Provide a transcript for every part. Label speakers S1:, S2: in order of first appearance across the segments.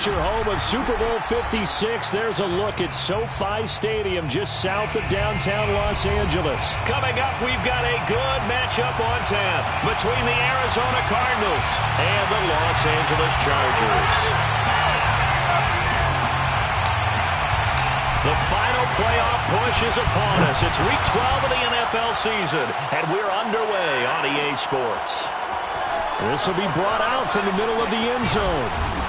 S1: future home of Super Bowl 56. There's a look at SoFi Stadium just south of downtown Los Angeles. Coming up, we've got a good matchup on tap between the Arizona Cardinals and the Los Angeles Chargers. The final playoff push is upon us. It's Week 12 of the NFL season, and we're underway on EA Sports. This will be brought out from the middle of the end zone.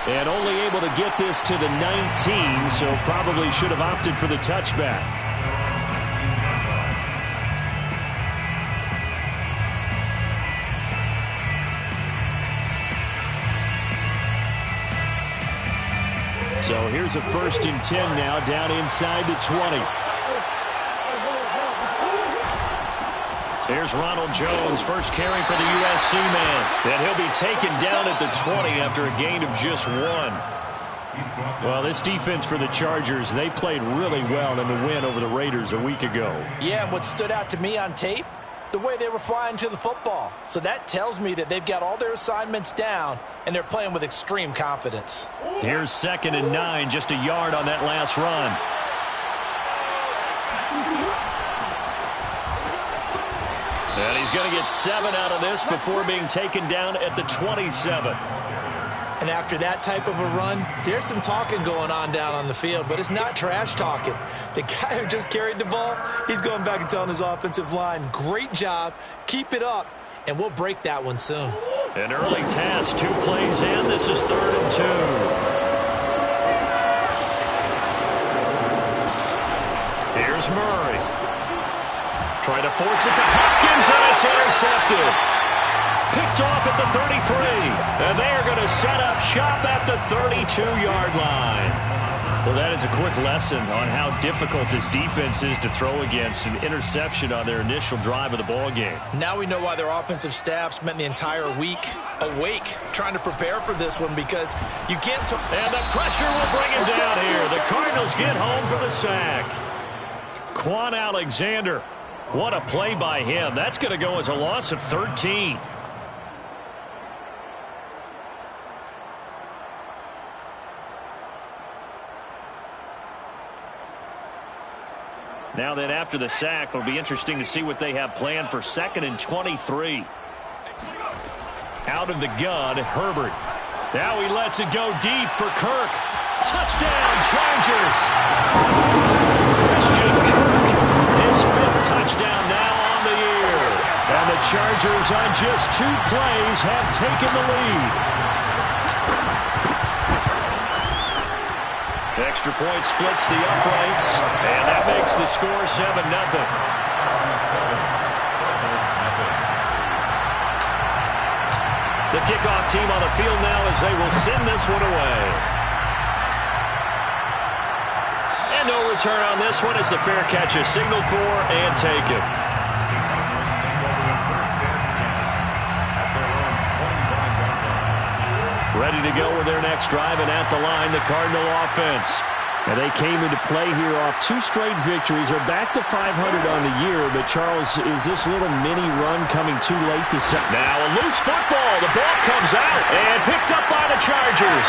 S1: And only able to get this to the 19, so probably should have opted for the touchback. So here's a 1st and 10 now, down inside the 20. Here's Ronald Jones, first carry for the USC man. And he'll be taken down at the 20 after a gain of just 1. Well, this defense for the Chargers, they played really well in the win over the Raiders a week ago.
S2: Yeah, and what stood out to me on tape, the way they were flying to the football. So that tells me that they've got all their assignments down, and they're playing with extreme confidence.
S1: Here's 2nd and 9, just a yard on that last run. And he's going to get 7 out of this before being taken down at the 27.
S2: And after that type of a run, there's some talking going on down on the field, but it's not trash talking. The guy who just carried the ball, he's going back and telling his offensive line, great job, keep it up, and we'll break that one soon.
S1: An early task, 2 plays in. This is 3rd and 2. Here's Murray. Trying to force it to Hopkins, and it's intercepted. Picked off at the 33. And they are going to set up shop at the 32-yard line. Well, that is a quick lesson on how difficult this defense is to throw against. An interception on their initial drive of the ball game.
S2: Now we know why their offensive staff spent the entire week awake trying to prepare for this one, because you can't...
S1: And the pressure will bring him down here. The Cardinals get home for the sack. Quan Alexander. What a play by him. That's going to go as a loss of 13. Now then, after the sack, it'll be interesting to see what they have planned for 2nd and 23. Out of the gun, Herbert. Now he lets it go deep for Kirk. Touchdown, Chargers! Christian Kirk, his 5th touchdown now on the year. And the Chargers, on just 2 plays, have taken the lead. Extra point splits the uprights, and that makes the score 7-0. The kickoff team on the field now as they will send this one away. And no return on this one as the fair catch is signaled for and taken. Ready to go with their next drive, and at the line, the Cardinal offense. And they came into play here off 2 straight victories. They're back to 500 on the year, but Charles, is this little mini run coming too late to set? Now a loose football. The ball comes out and picked up by the Chargers.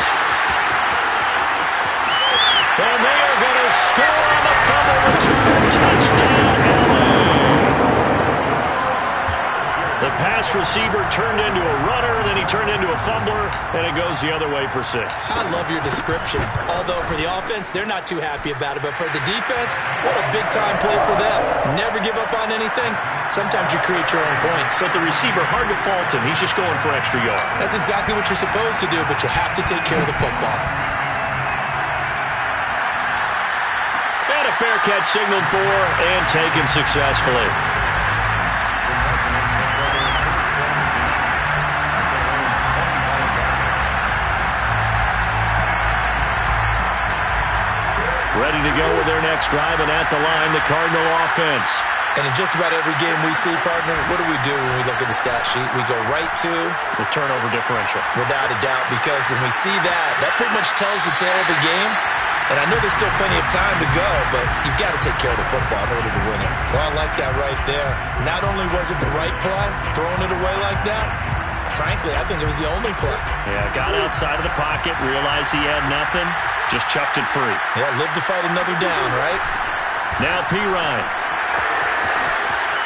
S1: And they are going to score on the fumble return. Touchdown, LA. The pass receiver turned into a runner, then he turned into a fumbler, and it goes the other way for 6.
S2: I love your description. Although for the offense, they're not too happy about it. But for the defense, what a big-time play for them. Never give up on anything. Sometimes you create your own points.
S1: But the receiver, hard to fault him. He's just going for extra yards.
S2: That's exactly what you're supposed to do, but you have to take care of the football.
S1: And a fair catch signaled for and taken successfully. Ready to go with their next drive, and at the line, the Cardinal offense.
S2: And in just about every game we see, partner, what do we do when we look at the stat sheet? We go right to
S1: the turnover differential.
S2: Without a doubt, because when we see that, that pretty much tells the tale of the game. And I know there's still plenty of time to go, but you've got to take care of the football in order to win it. Well, I like that right there. Not only was it the right play, throwing it away like that, Frankly, I think it was the only play.
S1: Yeah, got outside of the pocket, realized he had nothing, just chucked it free.
S2: Yeah, live to fight another down, right?
S1: Now Pirine.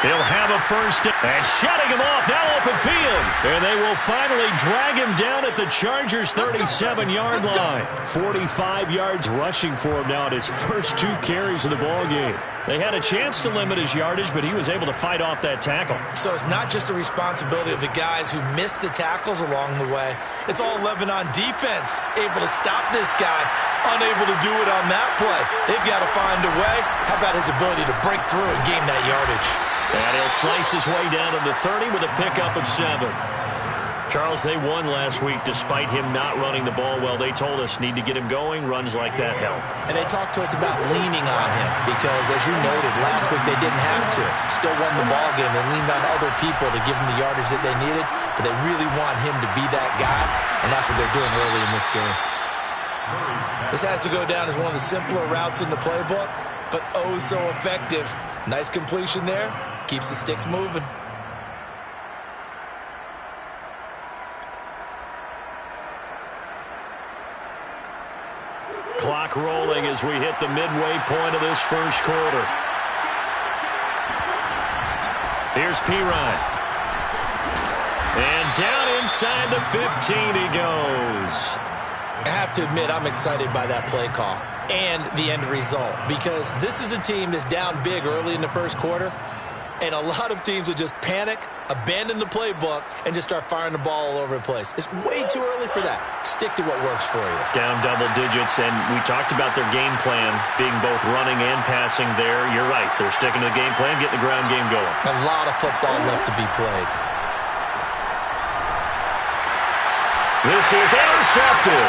S1: He'll have a first and shutting him off now open field. And they will finally drag him down at the Chargers' 37-yard line. 45 yards rushing for him now at his first 2 carries of the ballgame. They had a chance to limit his yardage, but he was able to fight off that tackle.
S2: So it's not just the responsibility of the guys who missed the tackles along the way. It's all 11 on defense, able to stop this guy, unable to do it on that play. They've got to find a way. How about his ability to break through and gain that yardage?
S1: And he'll slice his way down to the 30 with a pickup of 7. Charles, they won last week despite him not running the ball well. They told us need to get him going. Runs like that help. And
S2: they talked to us about leaning on him because, as you noted, last week they didn't have to. Still won the ball game. They leaned on other people to give them the yardage that they needed, but they really want him to be that guy, and that's what they're doing early in this game. This has to go down as one of the simpler routes in the playbook, but oh so effective. Nice completion there. Keeps the sticks moving.
S1: Clock rolling as we hit the midway point of this first quarter. Here's Pirine. And down inside the 15 he goes.
S2: I have to admit, I'm excited by that play call and the end result because this is a team that's down big early in the first quarter. And a lot of teams will just panic, abandon the playbook, and just start firing the ball all over the place. It's way too early for that. Stick to what works for you.
S1: Down double digits, and we talked about their game plan being both running and passing there. You're right. They're sticking to the game plan, getting the ground game going.
S2: A lot of football left to be played.
S1: This is intercepted.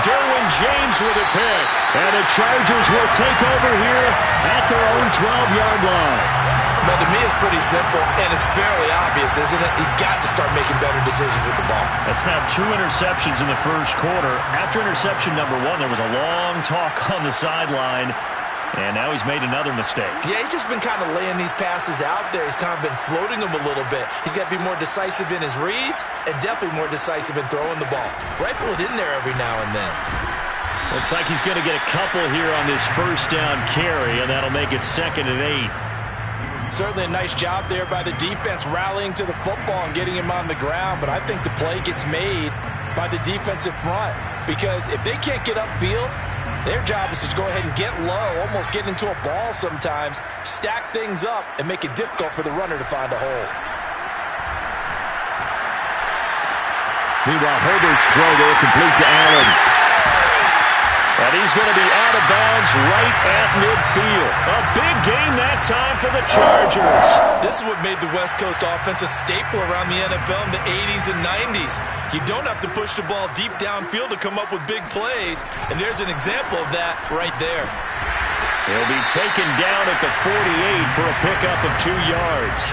S1: Derwin James with a pick. And the Chargers will take over here at their own 12-yard line.
S2: But to me, it's pretty simple, and it's fairly obvious, isn't it? He's got to start making better decisions with the ball.
S1: That's now 2 interceptions in the first quarter. After interception number 1, there was a long talk on the sideline, and now he's made another mistake.
S2: Yeah, he's just been kind of laying these passes out there. He's kind of been floating them a little bit. He's got to be more decisive in his reads and definitely more decisive in throwing the ball. Rifle it in there every now and then.
S1: Looks like he's going to get a couple here on this first down carry, and that'll make it 2nd and 8.
S2: Certainly a nice job there by the defense rallying to the football and getting him on the ground, but I think the play gets made by the defensive front because if they can't get upfield, their job is to go ahead and get low, almost get into a ball sometimes, stack things up, and make it difficult for the runner to find a hole.
S1: Meanwhile, Herbert's throw there complete to Allen. And he's going to be out of bounds right at midfield. A big gain that time for the Chargers.
S2: This is what made the West Coast offense a staple around the NFL in the 80s and 90s. You don't have to push the ball deep downfield to come up with big plays, and there's an example of that right there.
S1: He'll be taken down at the 48 for a pickup of 2 yards.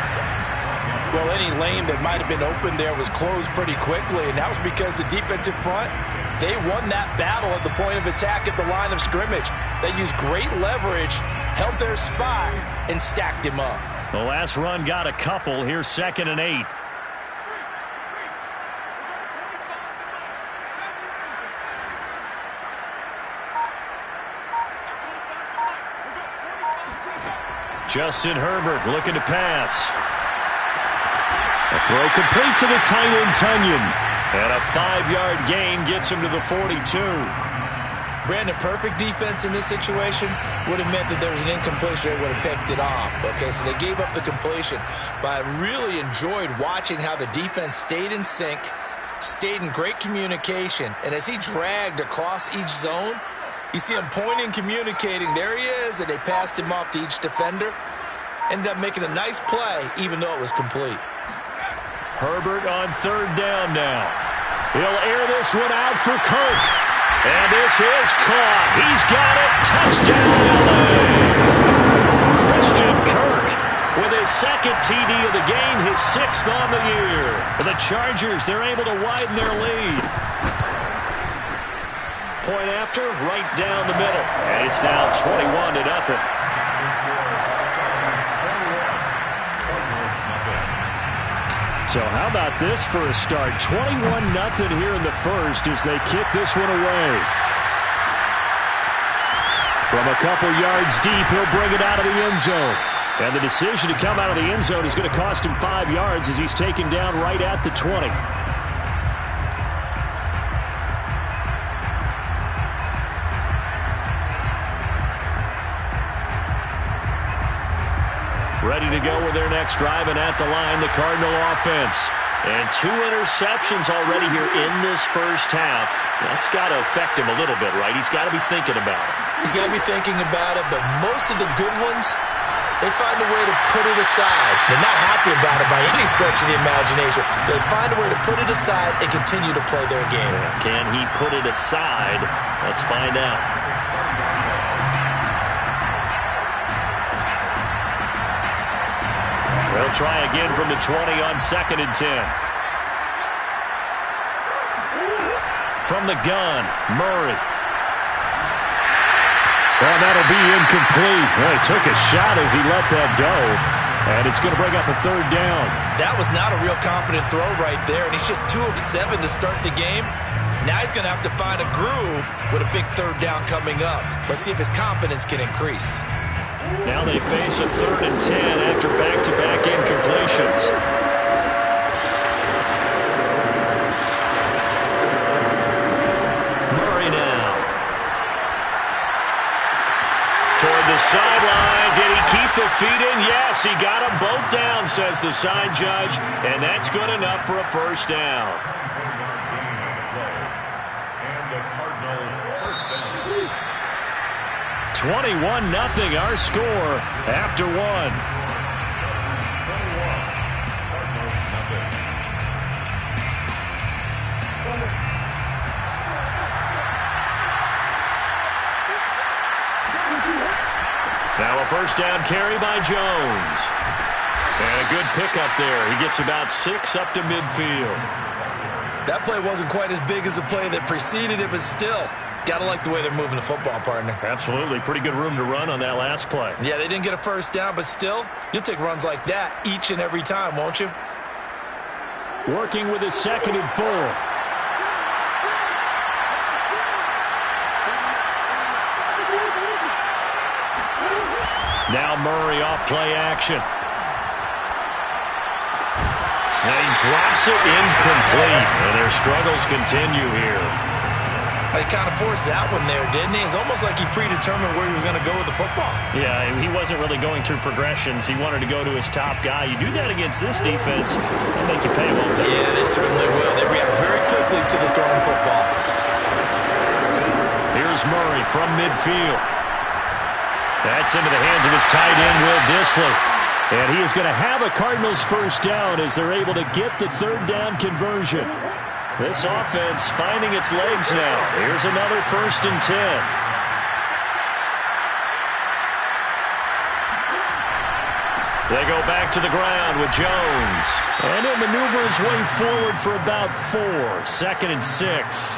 S2: Well, any lane that might have been open there was closed pretty quickly, and that was because the defensive front, they won that battle at the point of attack at the line of scrimmage. They used great leverage, held their spot, and stacked him up.
S1: The last run got a couple. Here's 2nd and 8. Justin Herbert looking to pass. A throw complete to the tight end, Tunyon. And a 5-yard gain gets him to the 42.
S2: Brandon, perfect defense in this situation would have meant that there was an incompletion. They would have picked it off. Okay, so they gave up the completion. But I really enjoyed watching how the defense stayed in sync, stayed in great communication. And as he dragged across each zone, you see him pointing, communicating. There he is, and they passed him off to each defender. Ended up making a nice play, even though it was complete.
S1: Herbert on 3rd down now. He'll air this one out for Kirk. And this is caught. He's got it. Touchdown, LA. Christian Kirk with his 2nd TD of the game, his 6th on the year. For the Chargers, they're able to widen their lead. Point after, right down the middle. And it's now 21-0. So how about this for a start? 21-0 here in the first as they kick this one away. From a couple yards deep, he'll bring it out of the end zone. And the decision to come out of the end zone is going to cost him 5 yards as he's taken down right at the 20. Ready to go with their next drive, and at the line, the Cardinal offense. And 2 interceptions already here in this first half. That's got to affect him a little bit, right? He's got to be thinking about it.
S2: He's got to be thinking about it, but most of the good ones, they find a way to put it aside. They're not happy about it by any stretch of the imagination. They find a way to put it aside and continue to play their game.
S1: Can he put it aside? Let's find out. They'll try again from the 20 on 2nd and 10. From the gun, Murray. Well, that'll be incomplete. Well, he took a shot as he let that go. And it's going to bring up a 3rd down.
S2: That was not a real confident throw right there. And he's just 2 of 7 to start the game. Now he's going to have to find a groove with a big 3rd down coming up. Let's see if his confidence can increase.
S1: Now they face a 3rd and 10 after back-to-back incompletions. Murray now. Toward the sideline. Did he keep the feet in? Yes, he got them both down, says the side judge. And that's good enough for a 1st down. 21-0 our score after 1. Now a 1st down carry by Jones. And a good pickup there. He gets about 6 up to midfield.
S2: That play wasn't quite as big as the play that preceded it, but still, got to like the way they're moving the football, partner.
S1: Absolutely. Pretty good room to run on that last play.
S2: Yeah, they didn't get a 1st down, but still, you'll take runs like that each and every time, won't you?
S1: Working with his 2nd and 4. Now Murray off play action. And he drops it incomplete. And their struggles continue here.
S2: He kind of forced that one there, didn't he? It's almost like he predetermined where he was going to go with the football.
S1: Yeah, he wasn't really going through progressions. He wanted to go to his top guy. You do that against this defense, they'll make you pay, won't they?
S2: Yeah, they certainly will. They react very quickly to the thrown football.
S1: Here's Murray from midfield. That's into the hands of his tight end, Will Dissly. And he is going to have a Cardinals 1st down as they're able to get the 3rd down conversion. This offense finding its legs now. Here's another 1st and 10. They go back to the ground with Jones. And he'll maneuver his way forward for about 4. 2nd and 6.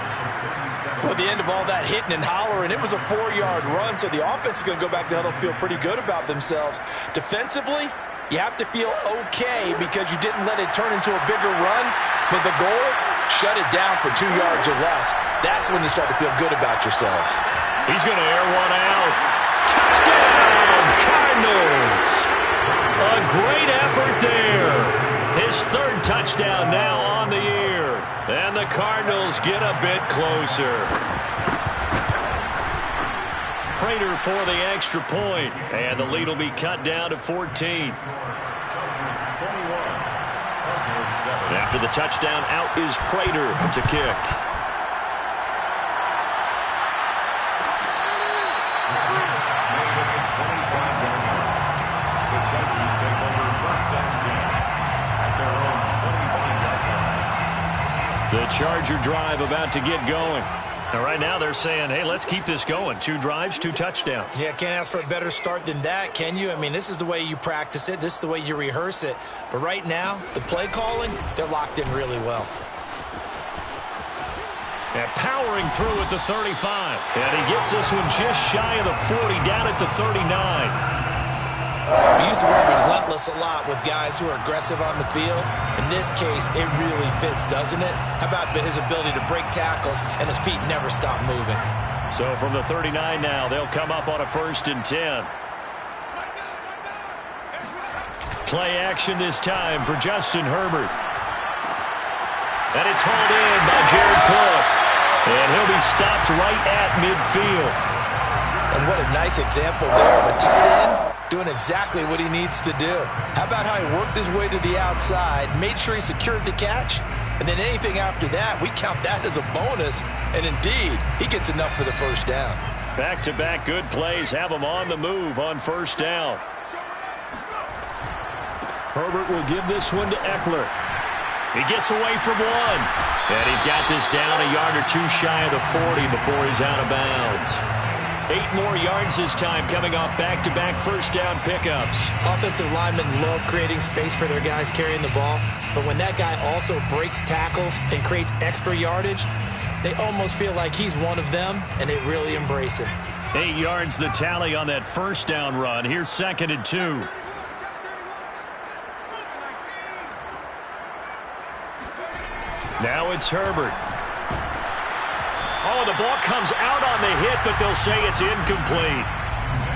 S2: Well, at the end of all that hitting and hollering, it was a 4-yard run, so the offense is going to go back to huddle, feel pretty good about themselves. Defensively, you have to feel okay because you didn't let it turn into a bigger run, but the goal, shut it down for 2 yards or less. That's when you start to feel good about yourselves.
S1: He's going to air one out. Touchdown, Cardinals! A great effort there. His 3rd touchdown now on the year. And the Cardinals get a bit closer. Prater for the extra point. And the lead will be cut down to 14. After the touchdown, out is Prater to kick.
S3: The Chargers take over 1st and 10 at their own 25-yard line.
S1: The Charger drive about to get going. Now, right now they're saying, hey, let's keep this going. 2 drives, 2 touchdowns.
S2: Yeah, can't ask for a better start than that, can you? I mean, this is the way you practice it. This is the way you rehearse it. But right now, the play calling, they're locked in really well.
S1: And powering through at the 35. And he gets this one just shy of the 40, down at the 39.
S2: We use the word relentless a lot with guys who are aggressive on the field. In this case, it really fits, doesn't it? How about his ability to break tackles and his feet never stop moving?
S1: So from the 39 now, they'll come up on a 1st and 10. Play action this time for Justin Herbert. And it's hauled in by Jared Cook. And he'll be stopped right at midfield.
S2: And what a nice example there of a tight end doing exactly what he needs to do. How about how he worked his way to the outside, made sure he secured the catch, and then anything after that, we count that as a bonus. And indeed, he gets enough for the 1st down.
S1: Back-to-back good plays have him on the move on 1st down. Herbert will give this one to Eckler. He gets away from one. And he's got this down a yard or two shy of the 40 before he's out of bounds. 8 more yards this time coming off back-to-back 1st down pickups.
S2: Offensive linemen love creating space for their guys carrying the ball. But when that guy also breaks tackles and creates extra yardage, they almost feel like he's one of them, and they really embrace it.
S1: 8 yards the tally on that 1st down run. Here's 2nd and 2. Now it's Herbert. Oh, the ball comes out on the hit, but they'll say it's incomplete.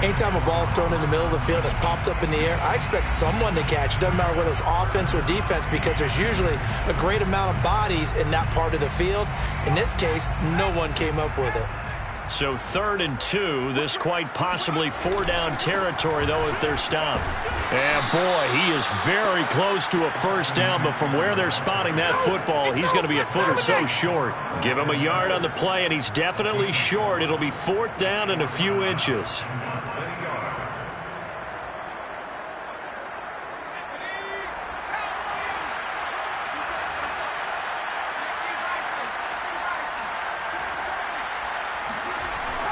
S2: Anytime a ball's thrown in the middle of the field that's popped up in the air, I expect someone to catch. Doesn't matter whether it's offense or defense, because there's usually a great amount of bodies in that part of the field. In this case, no one came up with it.
S1: So 3rd and 2, this quite possibly 4-down territory, though, if they're stopped. And, boy, he is very close to a 1st down, but from where they're spotting that football, he's going to be a foot or so short. Give him a yard on the play, and he's definitely short. It'll be 4th down and a few inches.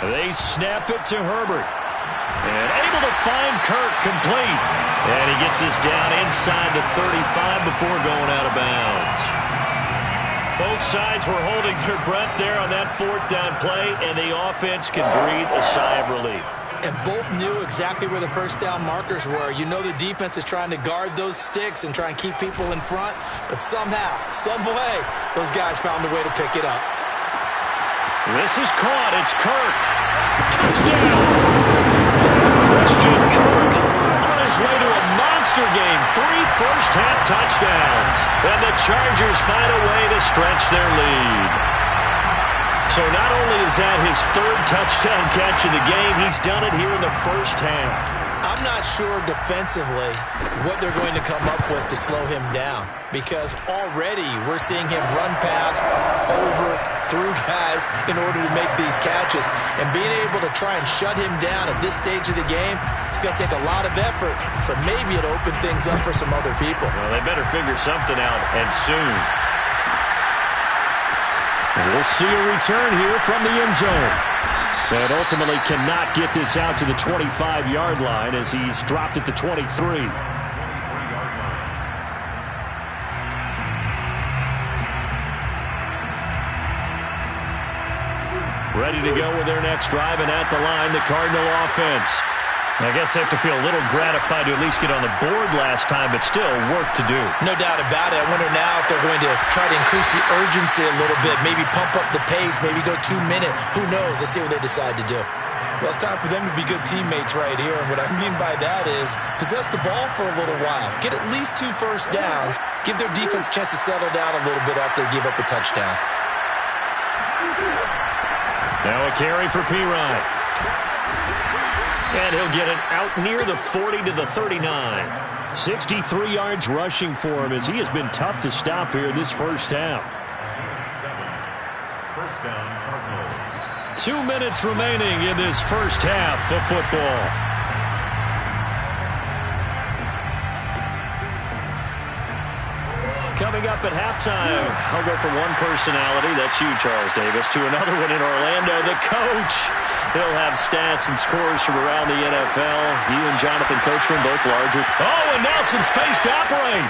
S1: They snap it to Herbert. And able to find Kirk complete. And he gets this down inside the 35 before going out of bounds. Both sides were holding their breath there on that 4th down play, and the offense can breathe a sigh of relief.
S2: And both knew exactly where the 1st down markers were. You know the defense is trying to guard those sticks and try and keep people in front, but somehow, some way, those guys found a way to pick it up.
S1: This is caught. It's Kirk. Touchdown! Christian Kirk on his way to a monster game. 3 first-half touchdowns. And the Chargers find a way to stretch their lead. So not only is that his 3rd touchdown catch of the game, he's done it here in the 1st half.
S2: I'm not sure defensively what they're going to come up with to slow him down, because already we're seeing him run past, over, through guys in order to make these catches. And being able to try and shut him down at this stage of the game, it's going to take a lot of effort. So maybe it'll open things up for some other people.
S1: Well, they better figure something out, and soon. We'll see a return here from the end zone. And ultimately cannot get this out to the 25-yard line as he's dropped at the 23. Ready to go with their next drive, and at the line, the Cardinal offense. I guess they have to feel a little gratified to at least get on the board last time, but still work to do.
S2: No doubt about it. I wonder now if they're going to try to increase the urgency a little bit, maybe pump up the pace, maybe go 2-minute. Who knows? Let's see what they decide to do. Well, it's time for them to be good teammates right here, and what I mean by that is possess the ball for a little while, get at least 2 first downs, give their defense a chance to settle down a little bit after they give up a touchdown.
S1: Now a carry for Pirine. And he'll get it out near the 40 to the 39. 63 yards rushing for him as he has been tough to stop here this 1st half.
S3: 1st down, Cardinals.
S1: 2 minutes remaining in this 1st half of football. Coming up at halftime, I'll go from one personality, that's you, Charles Davis, to another one in Orlando, the coach. He'll have stats and scores from around the NFL. You and Jonathan Coachman, both larger. Oh, and Nelson spaced to operate.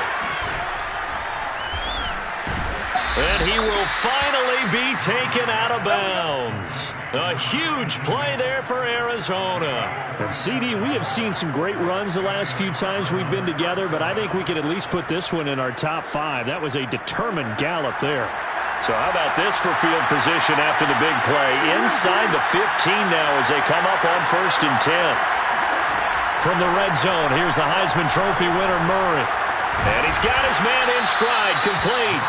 S1: And he will finally be taken out of bounds. A huge play there for Arizona.
S4: And CD, we have seen some great runs the last few times we've been together, but I think we could at least put this one in our top 5. That was a determined gallop there.
S1: So how about this for field position after the big play? Inside the 15 now as they come up on 1st and 10. From the red zone, here's the Heisman Trophy winner, Murray. And he's got his man in stride, complete.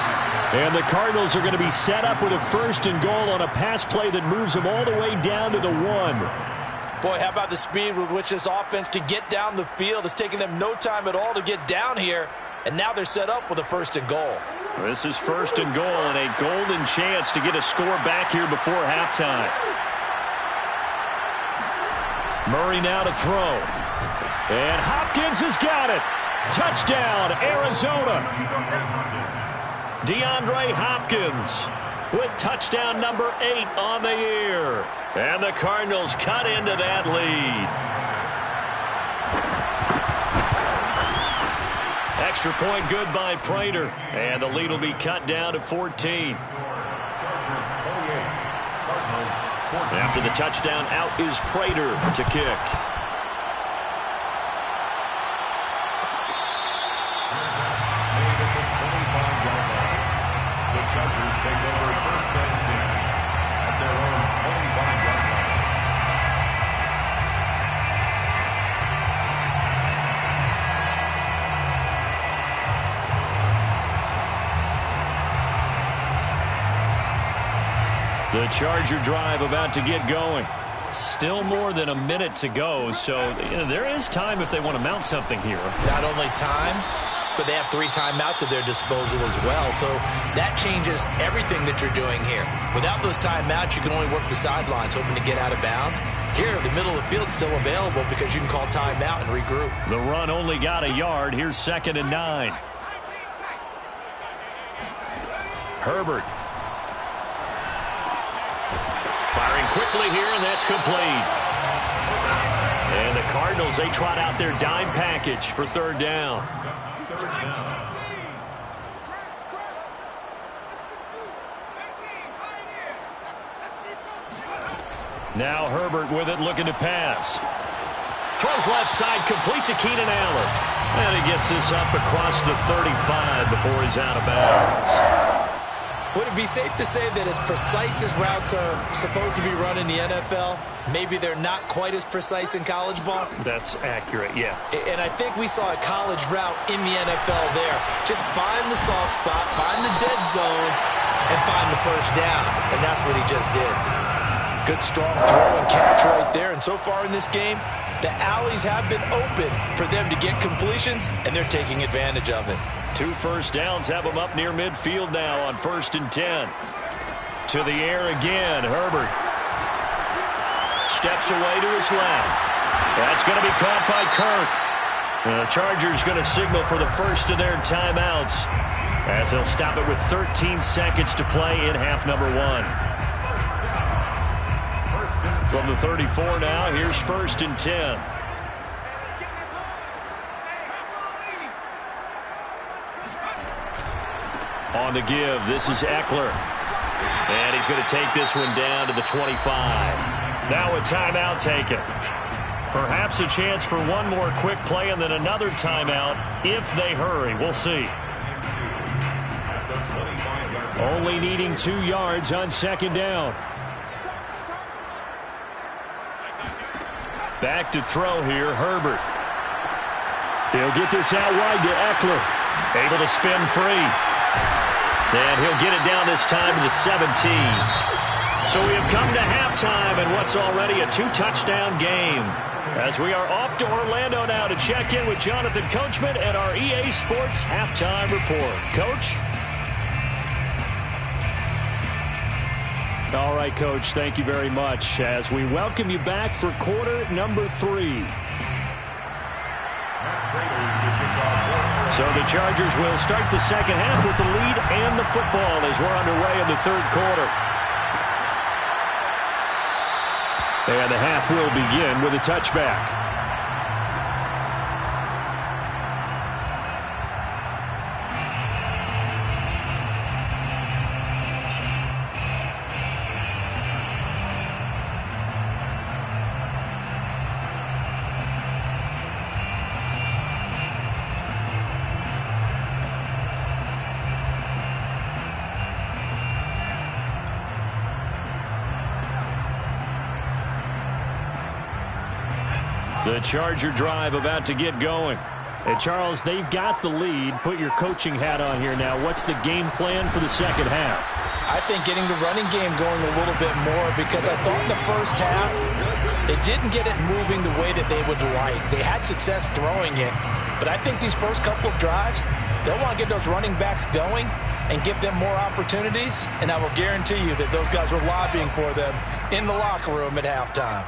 S4: And the Cardinals are going to be set up with a 1st and goal on a pass play that moves them all the way down to the 1.
S2: Boy, how about the speed with which this offense can get down the field? It's taken them no time at all to get down here. And now they're set up with a 1st and goal.
S1: This is 1st and goal and a golden chance to get a score back here before halftime. Murray now to throw. And Hopkins has got it. Touchdown, Arizona. DeAndre Hopkins with touchdown number 8 on the year. And the Cardinals cut into that lead. Extra point good by Prater. And the lead will be cut down to 14. After the touchdown, out is Prater to kick.
S3: Chargers take over 1st and 10 at their own 25-yard
S1: line. The Charger drive about to get going. Still more than a minute to go, so there is time if they want to mount something here.
S2: Not only time, but they have 3 timeouts at their disposal as well. So that changes everything that you're doing here. Without those timeouts, you can only work the sidelines, hoping to get out of bounds. Here, the middle of the field is still available because you can call timeout and regroup.
S1: The run only got a yard. Here's 2nd and 9. Herbert. Firing quickly here, and that's complete. And the Cardinals, they trot out their dime package for 3rd down. Now Herbert with it, looking to pass. Throws left side, complete to Keenan Allen. And he gets this up across the 35 before he's out of bounds.
S2: Would it be safe to say that as precise as routes are supposed to be run in the NFL, maybe they're not quite as precise in college ball?
S1: That's accurate, yeah.
S2: And I think we saw a college route in the NFL there. Just find the soft spot, find the dead zone, and find the 1st down. And that's what he just did. Good strong throw and catch right there. And so far in this game, the alleys have been open for them to get completions, and they're taking advantage of it.
S1: 2 first downs have them up near midfield now on 1st and 10. To the air again, Herbert. Steps away to his left. That's going to be caught by Kirk. And the Chargers going to signal for the first of their timeouts as they'll stop it with 13 seconds to play in half number 1. From the 34 now, here's 1st and 10. On to give, this is Eckler. And he's going to take this one down to the 25. Now a timeout taken. Perhaps a chance for one more quick play and then another timeout if they hurry. We'll see.
S4: Only needing 2 yards on 2nd down.
S1: Back to throw here, Herbert.
S4: He'll get this out wide to Eckler.
S1: Able to spin free. And he'll get it down this time to the 17. So we have come to halftime in what's already a 2-touchdown game. As we are off to Orlando now to check in with Jonathan Coachman and our EA Sports Halftime Report. Coach?
S4: All right, Coach, thank you very much as we welcome you back for quarter number 3.
S1: So the Chargers will start the second half with the lead and the football as we're underway in the 3rd quarter.
S4: And the half will begin with a touchback. The Charger drive about to get going. And, Charles, they've got the lead. Put your coaching hat on here now. What's the game plan for the second half?
S2: I think getting the running game going a little bit more, because I thought in the first half they didn't get it moving the way that they would like. They had success throwing it, but I think these first couple of drives, they'll want to get those running backs going and give them more opportunities, and I will guarantee you that those guys were lobbying for them in the locker room at halftime.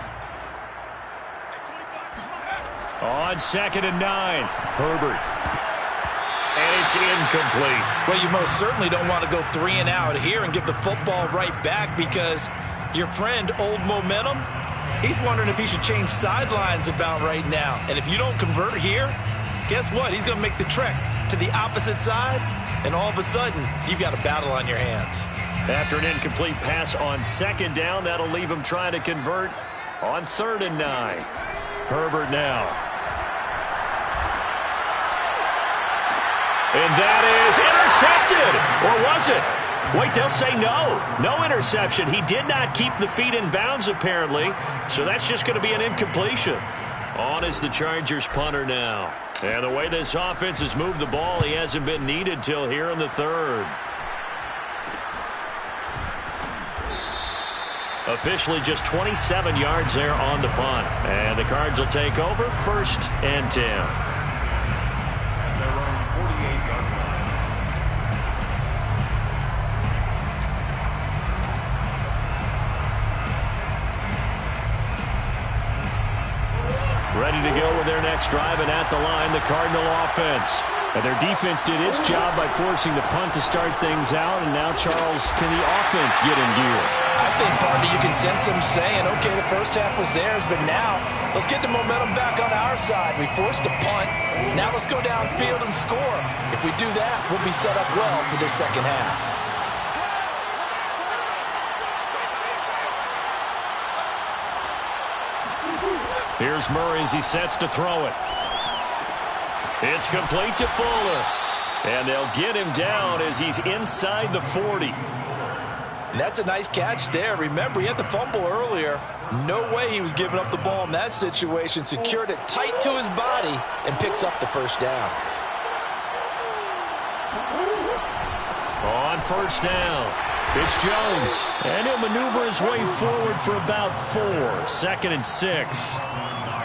S4: On 2nd and 9, Herbert. And it's incomplete.
S2: Well, you most certainly don't want to go 3 and out here and give the football right back, because your friend, Old Momentum, he's wondering if he should change sidelines about right now. And if you don't convert here, guess what? He's going to make the trek to the opposite side, and all of a sudden, you've got a battle on your hands.
S4: After an incomplete pass on 2nd down, that'll leave him trying to convert on 3rd and 9. Herbert now. And that is intercepted. Or was it? Wait, they'll say no. No interception. He did not keep the feet in bounds, apparently. So that's just going to be an incompletion. On is the Chargers punter now. And the way this offense has moved the ball, he hasn't been needed till here in the 3rd. Officially just 27 yards there on the punt. And the Cards will take over 1st and 10. Ready to go with their next drive, and at the line, the Cardinal offense. And their defense did its job by forcing the punt to start things out, and now, Charles, can the offense get in gear?
S2: I think, Barbie, you can sense them saying, okay, the first half was theirs, but now let's get the momentum back on our side. We forced a punt. Now let's go downfield and score. If we do that, we'll be set up well for this second half.
S4: Here's Murray as he sets to throw it. It's complete to Fuller. And they'll get him down as he's inside the 40.
S2: And that's a nice catch there. Remember, he had the fumble earlier. No way he was giving up the ball in that situation. Secured it tight to his body and picks up the first down.
S4: On 1st down, it's Jones. And he'll maneuver his way forward for about 4. 2nd and 6.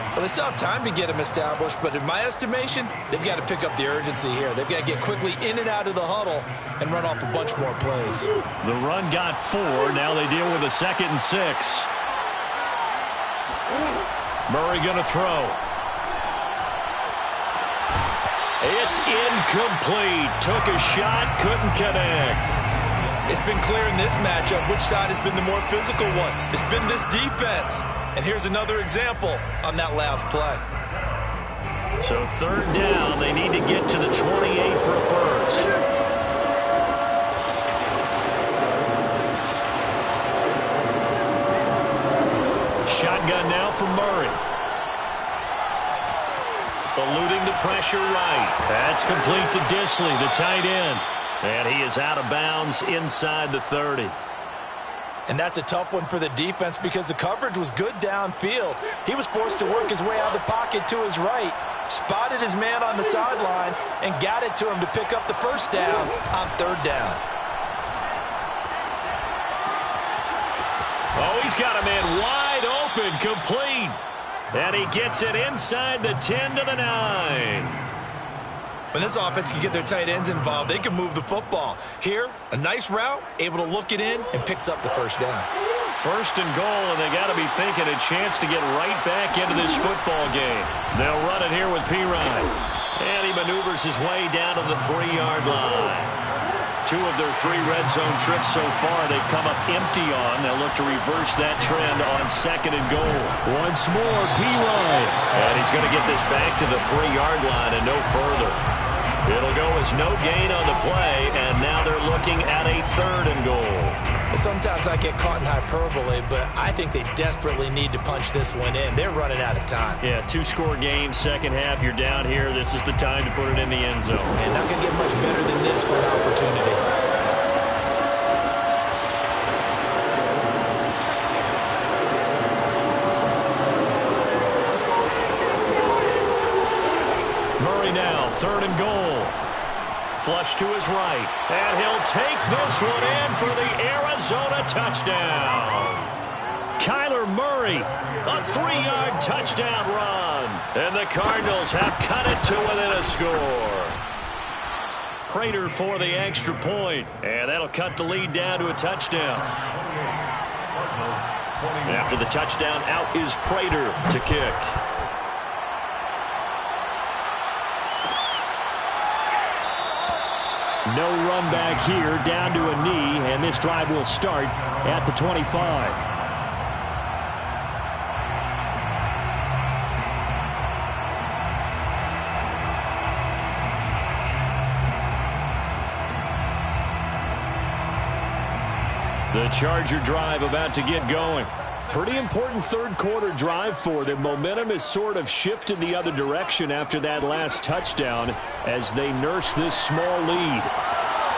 S2: Well, they still have time to get him established, but in my estimation, they've got to pick up the urgency here. They've got to get quickly in and out of the huddle and run off a bunch more plays.
S4: The run got 4. Now they deal with a 2nd and 6. Murray going to throw. It's incomplete. Took a shot, couldn't connect.
S2: It's been clear in this matchup which side has been the more physical one. It's been this defense. And here's another example on that last play.
S4: So 3rd down, they need to get to the 28 for a first. Shotgun now from Murray. Eluding the pressure right. That's complete to Dissly, the tight end. And he is out of bounds inside the 30.
S2: And that's a tough one for the defense because the coverage was good downfield. He was forced to work his way out of the pocket to his right, spotted his man on the sideline, and got it to him to pick up the first down on 3rd down.
S4: Oh, he's got a man wide open, complete. And he gets it inside the 10 to the 9.
S2: When this offense can get their tight ends involved, they can move the football. Here, a nice route, able to look it in, and picks up the first down.
S4: 1st and goal, and they got to be thinking a chance to get right back into this football game. They'll run it here with Pirine. And he maneuvers his way down to the 3-yard line. 2 of their 3 red zone trips so far, they've come up empty on. They'll look to reverse that trend on 2nd and goal. Once more, Pirine. And he's going to get this back to the 3-yard line and no further. It'll go as no gain on the play, and now they're looking at a 3rd and goal.
S2: Sometimes I get caught in hyperbole, but I think they desperately need to punch this one in. They're running out of time.
S4: Yeah, 2-score game, second half, you're down here. This is the time to put it in the end zone.
S2: And not going to get much better than this for an opportunity.
S4: early now. 3rd and goal. Flush to his right. And he'll take this one in for the Arizona touchdown. Kyler Murray, a 3-yard touchdown run. And the Cardinals have cut it to within a score. Prater for the extra point. And that'll cut the lead down to a touchdown. After the touchdown, out is Prater to kick. No run back here, down to a knee, and this drive will start at the 25. The Charger drive about to get going. Pretty important third-quarter drive for them. Momentum has sort of shifted the other direction after that last touchdown as they nurse this small lead.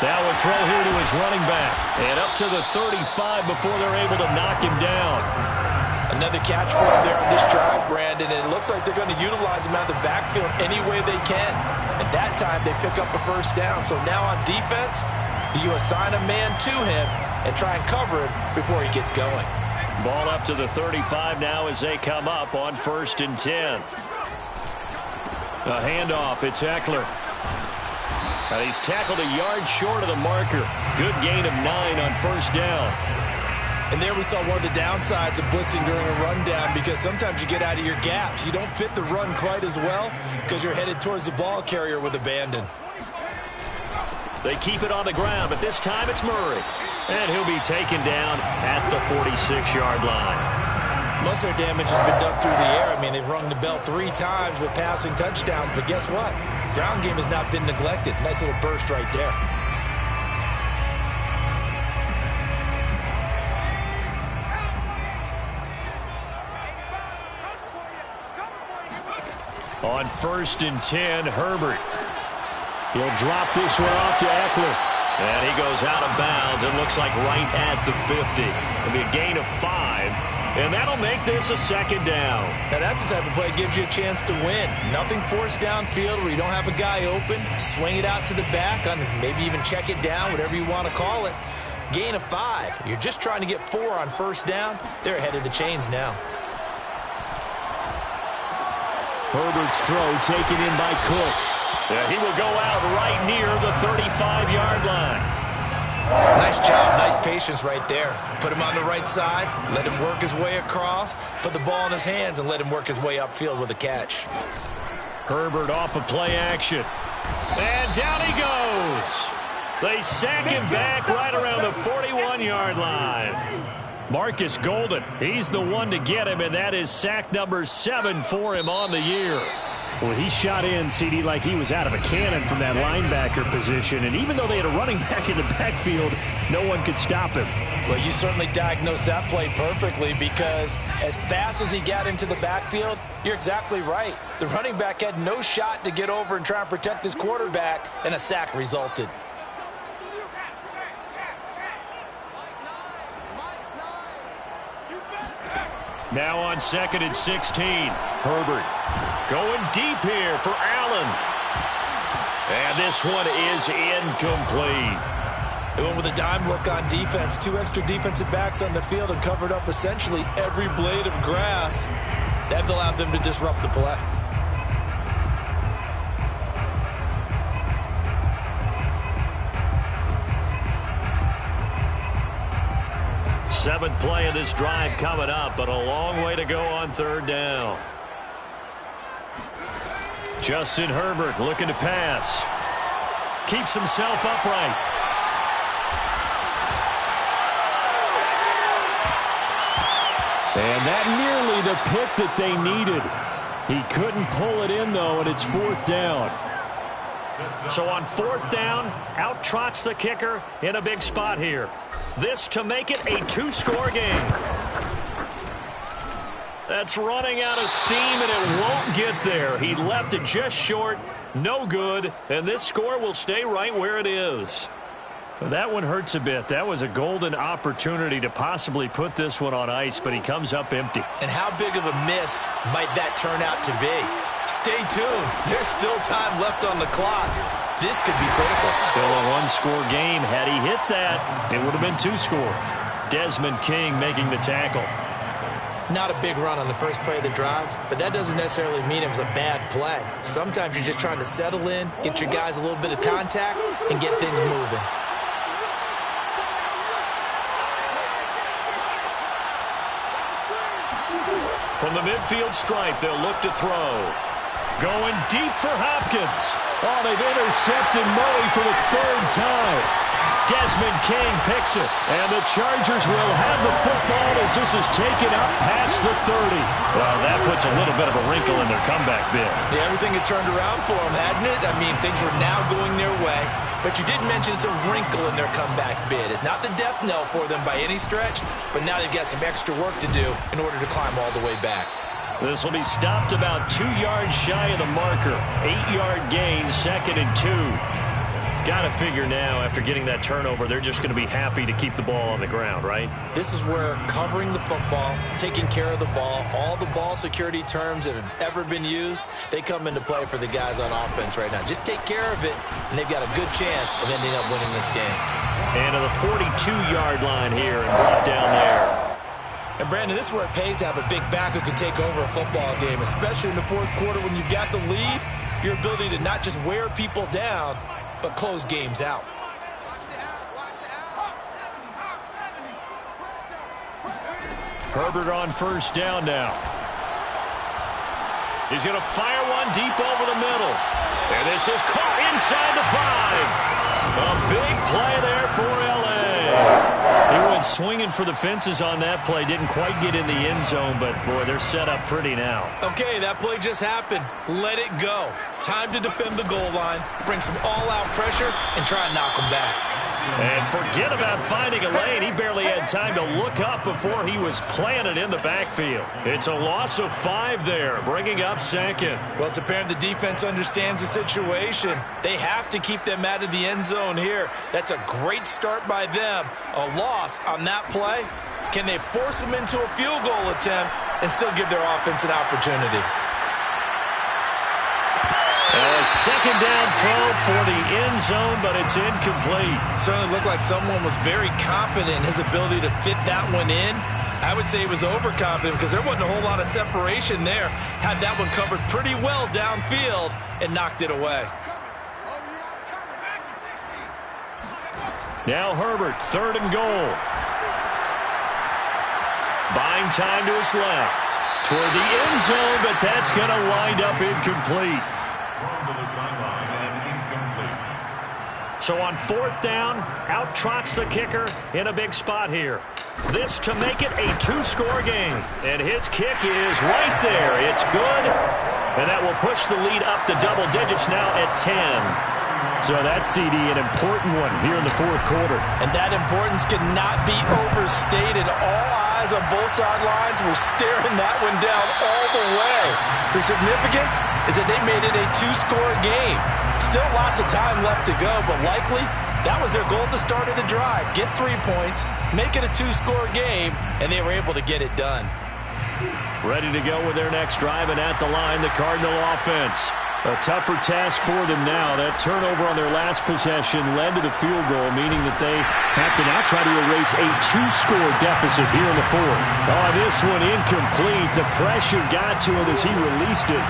S4: Now a throw here to his running back. And up to the 35 before they're able to knock him down.
S2: Another catch for him there on this drive, Brandon. And it looks like they're going to utilize him out of the backfield any way they can. And that time they pick up a first down. So now on defense, do you assign a man to him and try and cover him before he gets going?
S4: Ball up to the 35 now as they come up on 1st and 10. A handoff. It's Eckler. And he's tackled a yard short of the marker. Good gain of 9 on 1st down.
S2: And there we saw one of the downsides of blitzing during a rundown, because sometimes you get out of your gaps. You don't fit the run quite as well because you're headed towards the ball carrier with abandon.
S4: They keep it on the ground, but this time it's Murray. And he'll be taken down at the 46-yard line.
S2: Most of their damage has been done through the air. I mean, they've rung the bell 3 times with passing touchdowns, but guess what? Ground game has not been neglected. Nice little burst right there.
S4: On 1st and 10, Herbert. He'll drop this one off to Eckler. And he goes out of bounds. It looks like right at the 50. It'll be a gain of 5. And that'll make this a 2nd down.
S2: Now that's the type of play that gives you a chance to win. Nothing forced downfield where you don't have a guy open. Swing it out to the back, on maybe even check it down, whatever you want to call it. Gain of 5. You're just trying to get 4 on 1st down. They're ahead of the chains now.
S4: Herbert's throw taken in by Cook. Yeah, he will go out right near the 35-yard line.
S2: Nice job, nice patience right there. Put him on the right side, let him work his way across, put the ball in his hands, and let him work his way upfield with a catch.
S4: Herbert off of play action. And down he goes. They sack him back right around the 41-yard line. Marcus Golden, he's the one to get him, and that is sack number 7 for him on the year. Well, he shot in, CD, like he was out of a cannon from that linebacker position. And even though they had a running back in the backfield, no one could stop him.
S2: Well, you certainly diagnosed that play perfectly, because as fast as he got into the backfield, you're exactly right. The running back had no shot to get over and try and protect his quarterback, and a sack resulted.
S4: Now on 2nd and 16, Herbert going deep here for Allen. And this one is incomplete.
S2: They went with a dime look on defense. 2 extra defensive backs on the field and covered up essentially every blade of grass. That allowed them to disrupt the play.
S4: Seventh play of this drive coming up, but a long way to go on 3rd down. Justin Herbert looking to pass. Keeps himself upright. And that nearly the pick that they needed. He couldn't pull it in, though, and it's 4th down. So on 4th down, out trots the kicker in a big spot here. This to make it a 2-score game. That's running out of steam, and it won't get there. He left it just short, no good, and this score will stay right where it is. That one hurts a bit. That was a golden opportunity to possibly put this one on ice, but he comes up empty.
S2: And how big of a miss might that turn out to be? Stay tuned. There's still time left on the clock. This could be critical.
S4: Still a one-score game. Had he hit that, it would have been 2 scores. Desmond King making the tackle.
S2: Not a big run on the first play of the drive, but that doesn't necessarily mean it was a bad play. Sometimes you're just trying to settle in, get your guys a little bit of contact, and get things moving.
S4: From the midfield stripe, they'll look to throw. Going deep for Hopkins. Oh, they've intercepted Murray for the 3rd time. Desmond King picks it, and the Chargers will have the football as this is taken up past the 30. Well, that puts a little bit of a wrinkle in their comeback bid.
S2: Yeah, everything had turned around for them, hadn't it? I mean, things were now going their way. But you did mention it's a wrinkle in their comeback bid. It's not the death knell for them by any stretch, but now they've got some extra work to do in order to climb all the way back.
S4: This will be stopped about 2 yards shy of the marker. 8-yard gain, 2nd and 2. Got to figure now, after getting that turnover, they're just going to be happy to keep the ball on the ground, right?
S2: This is where covering the football, taking care of the ball, all the ball security terms that have ever been used, they come into play for the guys on offense right now. Just take care of it, and they've got a good chance of ending up winning this game.
S4: And to the 42-yard line here and brought down there.
S2: And, Brandon, this is where it pays to have a big back who can take over a football game, especially in the 4th quarter when you've got the lead, your ability to not just wear people down, but close games out.
S4: Herbert on 1st down now. He's going to fire one deep over the middle. And this is caught inside the 5. A big play there for L.A. He went swinging for the fences on that play. Didn't quite get in the end zone, but, boy, they're set up pretty now.
S2: Okay, that play just happened. Let it go. Time to defend the goal line, bring some all-out pressure, and try and knock them back.
S4: And forget about finding a lane. He barely had time to look up before he was planted in the backfield. It's a loss of 5 there, bringing up 2nd.
S2: Well, it's apparent the defense understands the situation. They have to keep them out of the end zone here. That's a great start by them. A loss on that play. Can they force them into a field goal attempt and still give their offense an opportunity?
S4: A 2nd down throw for the end zone, but it's incomplete.
S2: Certainly looked like someone was very confident in his ability to fit that one in. I would say he was overconfident because there wasn't a whole lot of separation there. Had that one covered pretty well downfield and knocked it away.
S4: Now Herbert, 3rd and goal. Buying time to his left. Toward the end zone, but that's going to wind up incomplete.
S3: To the sideline and incomplete.
S4: So on 4th down, out trots the kicker in a big spot here. This to make it a 2-score game. And his kick is right there. It's good. And that will push the lead up to double digits now at 10. So that's, CD, an important one here in the 4th quarter.
S2: And that importance cannot be overstated. All eyes on both sidelines were staring that one down all the way. The significance is that they made it a 2-score game. Still lots of time left to go, but likely that was their goal at the start of the drive. Get 3 points, make it a 2-score game, and they were able to get it done.
S4: Ready to go with their next drive, and at the line, the Cardinal offense. A tougher task for them now. That turnover on their last possession led to the field goal, meaning that they have to now try to erase a 2-score deficit here in the 4th. Oh, this one incomplete. The pressure got to him as he released it.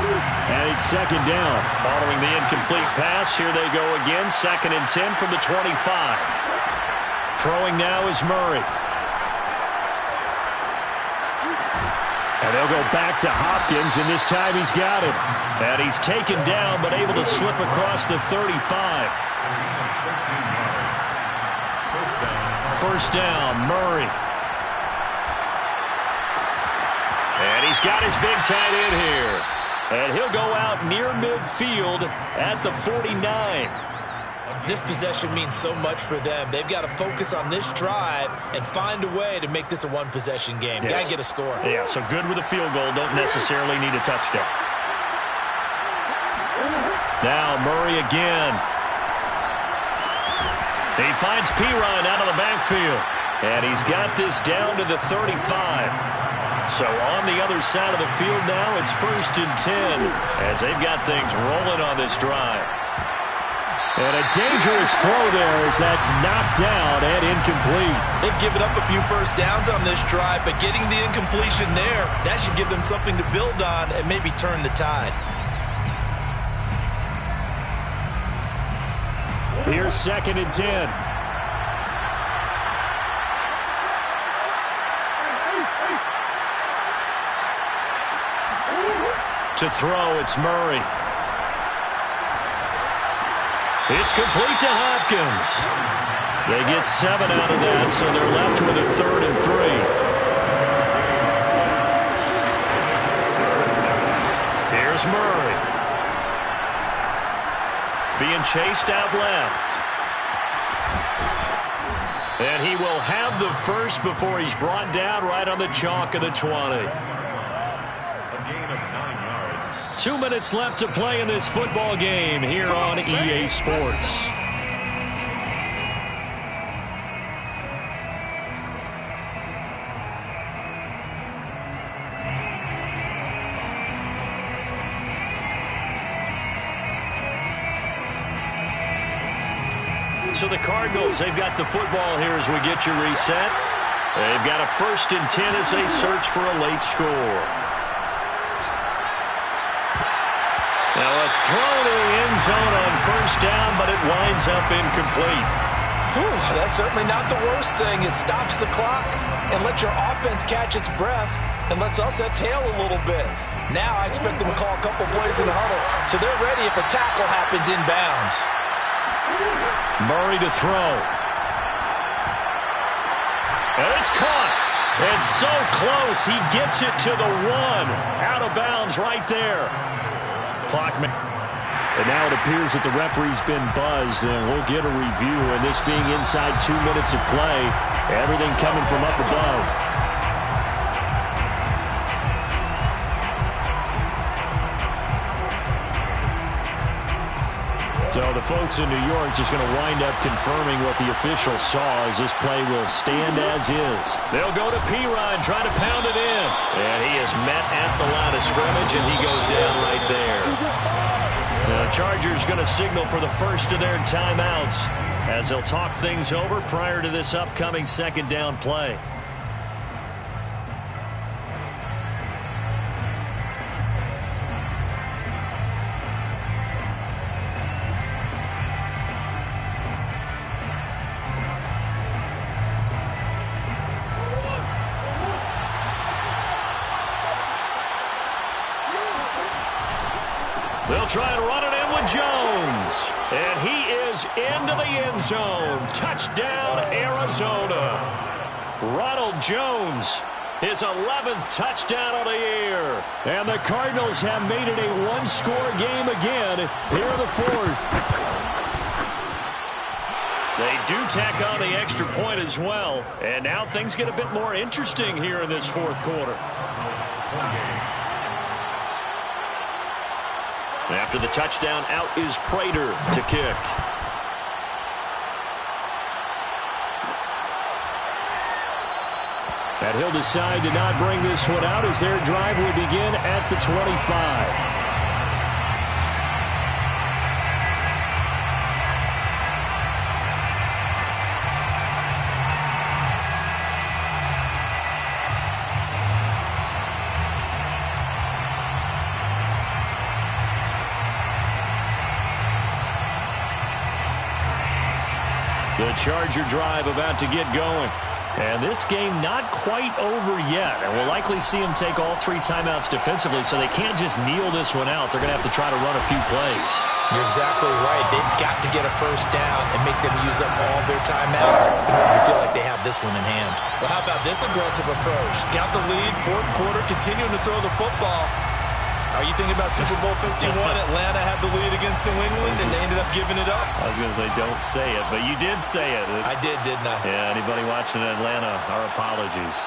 S4: And it's 2nd down. Following the incomplete pass, here they go again. 2nd and 10 from the 25. Throwing now is Murray. And they'll go back to Hopkins, and this time he's got him. And he's taken down, but able to slip across the 35.
S3: 13 yards.
S4: First down, Murray. And he's got his big tight end here. And he'll go out near midfield at the 49.
S2: This possession means so much for them. They've got to focus on this drive and find a way to make this a one-possession game.
S4: Yes.
S2: Got to get a score.
S4: Yeah, so good with a field goal. Don't necessarily need a touchdown. Now Murray again. He finds Perine out of the backfield. And he's got this down to the 35. So on the other side of the field now, it's 1st and 10 as they've got things rolling on this drive.
S1: And a dangerous throw there as that's knocked down and incomplete.
S2: They've given up a few first downs on this drive, but getting the incompletion there, that should give them something to build on and maybe turn the tide.
S1: Here's 2nd and 10.
S4: To throw, it's Murray. It's complete to Hopkins. They get 7 out of that, so they're left with a 3rd and 3. Here's Murray. Being chased out left. And he will have the first before he's brought down right on the chalk of the 20.
S3: A gain of 9 yards.
S4: 2 minutes left to play in this football game here on EA Sports. So the Cardinals, they've got the football here as we get you reset. They've got a 1st and 10 as they search for a late score. Now a throw to the end zone on 1st down, but it winds up incomplete.
S2: That's certainly not the worst thing. It stops the clock and lets your offense catch its breath and lets us exhale a little bit. Now I expect them to call a couple plays in the huddle, so they're ready if a tackle happens inbounds.
S4: Murray to throw. And it's caught. It's so close. He gets it to the 1. Out of bounds right there. Clockman.
S1: And now it appears that the referee's been buzzed, and we'll get a review. And this being inside 2 minutes of play, everything coming from up above. So the folks in New York just going to wind up confirming what the official saw as this play will stand as is.
S4: They'll go to Perine, trying to pound it in. And he is met at the line of scrimmage, and he goes down right there. The Chargers going to signal for the first of their timeouts as they'll talk things over prior to this upcoming 2nd down play. They'll try and run it in with Jones. And he is into the end zone. Touchdown, Arizona. Ronald Jones, his 11th touchdown of the year.
S1: And the Cardinals have made it a one-score game again here in the 4th.
S4: They do tack on the extra point as well. And now things get a bit more interesting here in this 4th quarter. After the touchdown, out is Prater to kick.
S1: And he'll decide to not bring this one out as their drive will begin at the 25.
S4: The Charger drive about to get going.
S1: And this game not quite over yet. And we'll likely see them take all 3 timeouts defensively, so they can't just kneel this one out. They're going to have to try to run a few plays.
S2: You're exactly right. They've got to get a first down and make them use up all their timeouts in order to feel like they have this one in hand. Well, how about this aggressive approach? Got the lead, 4th quarter, continuing to throw the football. Are you thinking about Super Bowl 51? Atlanta had the lead against New England, and they ended up giving it up.
S1: I was going to say, don't say it, but you did say it.
S2: I did, didn't I?
S1: Yeah, anybody watching Atlanta, our apologies.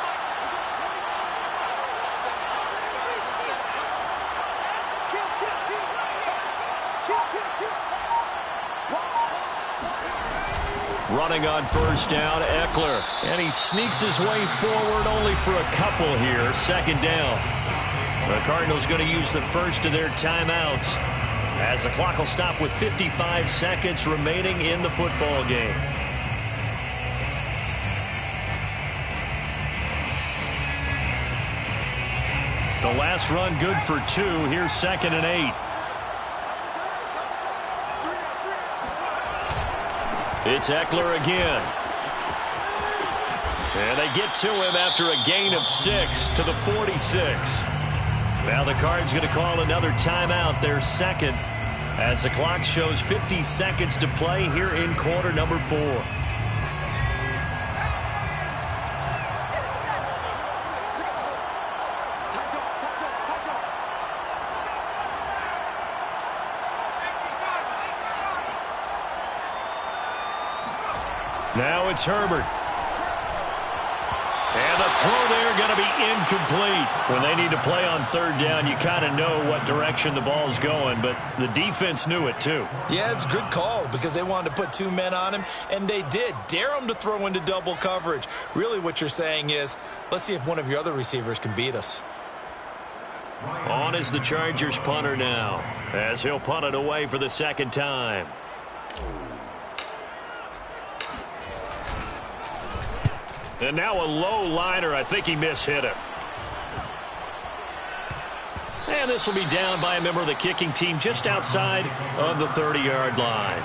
S4: Running on first down, Eckler. And he sneaks his way forward only for a couple here. Second down. The Cardinals going to use the first of their timeouts as the clock will stop with 55 seconds remaining in the football game. The last run good for 2. Here's 2nd and 8. It's Eckler again. And they get to him after a gain of 6 to the 46. Now the Cards going to call another timeout, their second, as the clock shows 50 seconds to play here in quarter number 4. Now it's Herbert. And the throw there going to be incomplete. When they need to play on third down, you kind of know what direction the ball's going, but the defense knew it too.
S2: Yeah, it's a good call because they wanted to put 2 men on him, and they did. Dare him to throw into double coverage. Really what you're saying is, let's see if one of your other receivers can beat us.
S4: On is the Chargers punter now, as he'll punt it away for the second time. And now a low liner. I think he mishit it. And this will be down by a member of the kicking team just outside of the 30-yard line.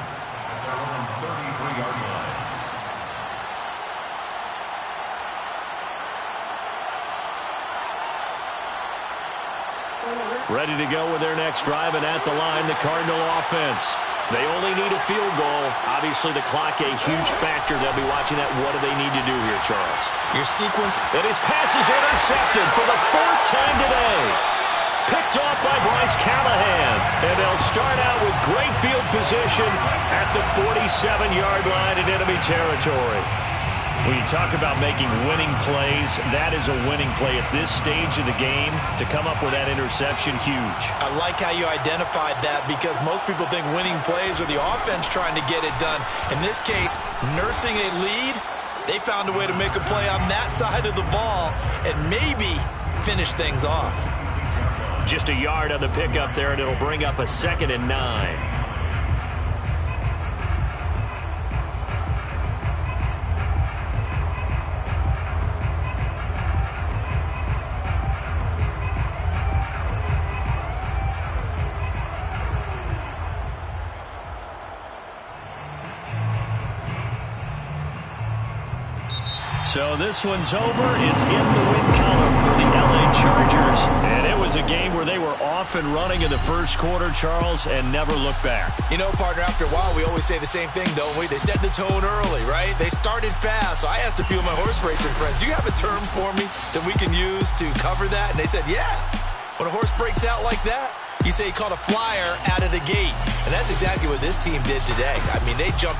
S4: Ready to go with their next drive, and at the line, the Cardinal offense. They only need a field goal. Obviously, the clock a huge factor. They'll be watching that. What do they need to do here, Charles?
S2: Your sequence.
S4: And his pass is intercepted for the 4th time today. Picked off by Bryce Callahan. And they'll start out with great field position at the 47-yard line in enemy territory. When you talk about making winning plays, that is a winning play at this stage of the game. To come up with that interception, huge.
S2: I like how you identified that because most people think winning plays are the offense trying to get it done. In this case, nursing a lead, they found a way to make a play on that side of the ball and maybe finish things off.
S4: Just a yard on the pickup there, and it'll bring up a 2nd and 9. So this one's over. It's in the win column for the LA Chargers. And it was a game where they were off and running in the first quarter, Charles, and never looked back.
S2: You know, partner, after a while, we always say the same thing, don't we? They set the tone early, right? They started fast. So I asked a few of my horse racing friends, do you have a term for me that we can use to cover that? And they said, yeah. When a horse breaks out like that, you say he caught a flyer out of the gate. And that's exactly what this team did today. I mean, they jumped